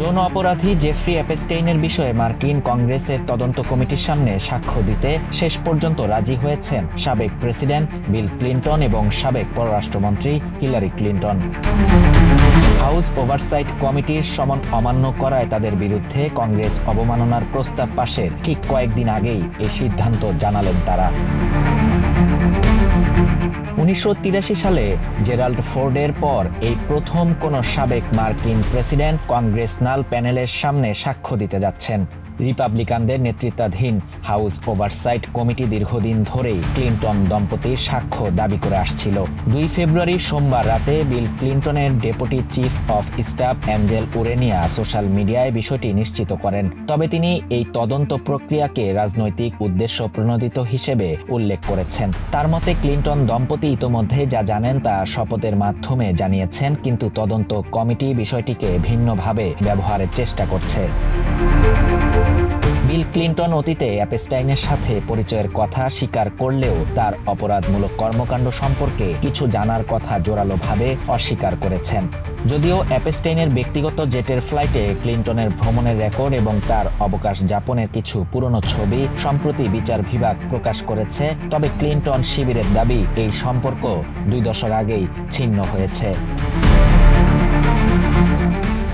যৌন অপরাধী জেফ্রি অ্যাপস্টেইনের বিষয়ে মার্কিন কংগ্রেসের তদন্ত কমিটির সামনে সাক্ষ্য দিতে শেষ পর্যন্ত রাজি হয়েছেন সাবেক প্রেসিডেন্ট বিল ক্লিনটন এবং সাবেক পররাষ্ট্রমন্ত্রী হিলারি ক্লিনটন। হাউস ওভারসাইট কমিটির সমন অমান্য করায় তাদের বিরুদ্ধে কংগ্রেস অবমাননার প্রস্তাব পাশের ঠিক কয়েকদিন আগেই এই সিদ্ধান্ত জানালেন তারা। 1983 সালে জেরাল্ড ফোর্ডের পর এই প্রথম কোনো সাবেক মার্কিন প্রেসিডেন্ট কংগ্রেসনাল প্যানেলের সামনে সাক্ষ্য দিতে যাচ্ছেন। রিপাবলিকানদের নেতৃত্বাধীন হাউস ওভারসাইট কমিটি দীর্ঘদিন ধরেই ক্লিনটন দম্পতির সাক্ষ্য দাবি করে আসছিল। 2 ফেব্রুয়ারি সোমবার রাতে বিল ক্লিনটনের deputy chief of staff Angel Urena social মিডিয়ায় বিষয়টি নিশ্চিত করেন। তবে তিনি এই তদন্ত প্রক্রিয়াকে রাজনৈতিক উদ্দেশ্য প্রণোদিত হিসেবে উল্লেখ করেছেন। তার মতে ক্লিনটন দম্পতি ইতোমধ্যে যা জানেন তা শপথের মাধ্যমে জানিয়েছেন, কিন্তু তদন্ত কমিটি বিষয়টিকে ভিন্নভাবে ব্যবহারের চেষ্টা করছে। বিল ক্লিনটন অতীতে অ্যাপস্টাইনের সাথে পরিচয়ের কথা স্বীকার করলেও তার অপরাধমূলক কর্মকাণ্ড সম্পর্কে কিছু জানার কথা জোরালোভাবে অস্বীকার করেছেন। যদিও অ্যাপস্টাইনের ব্যক্তিগত জেটের ফ্লাইটে ক্লিনটনের ভ্রমণের রেকর্ড এবং তার অবকাশ যাপনের কিছু পুরনো ছবি সম্প্রতি বিচার বিভাগ প্রকাশ করেছে, তবে ক্লিনটন শিবিরের দাবি এই সম্পর্ক 2 দশক আগেই ছিন্ন হয়েছে।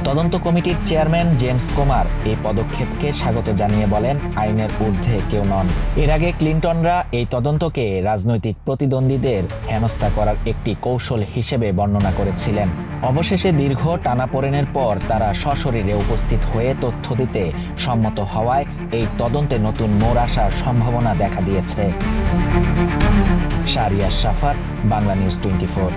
তদন্ত কমিটির চেয়ারম্যান জেমস কোমার এই পদক্ষেপকে স্বাগত জানিয়ে বলেন, আইনের ঊর্ধ্বে কেউ নন। এর আগে ক্লিনটনরা এই তদন্তকে রাজনৈতিক প্রতিদ্বন্দ্বীদের হেনস্থা করার একটি কৌশল হিসেবে বর্ণনা করেছিলেন। অবশেষে দীর্ঘ টানাপোড়েনের পর তারা সশরীরে উপস্থিত হয়ে তথ্য দিতে সম্মত হওয়ায় এই তদন্তে নতুন মোড় আসার সম্ভাবনা দেখা দিয়েছে। শাহরিয়ার শাফাত, বাংলা নিউজ 24।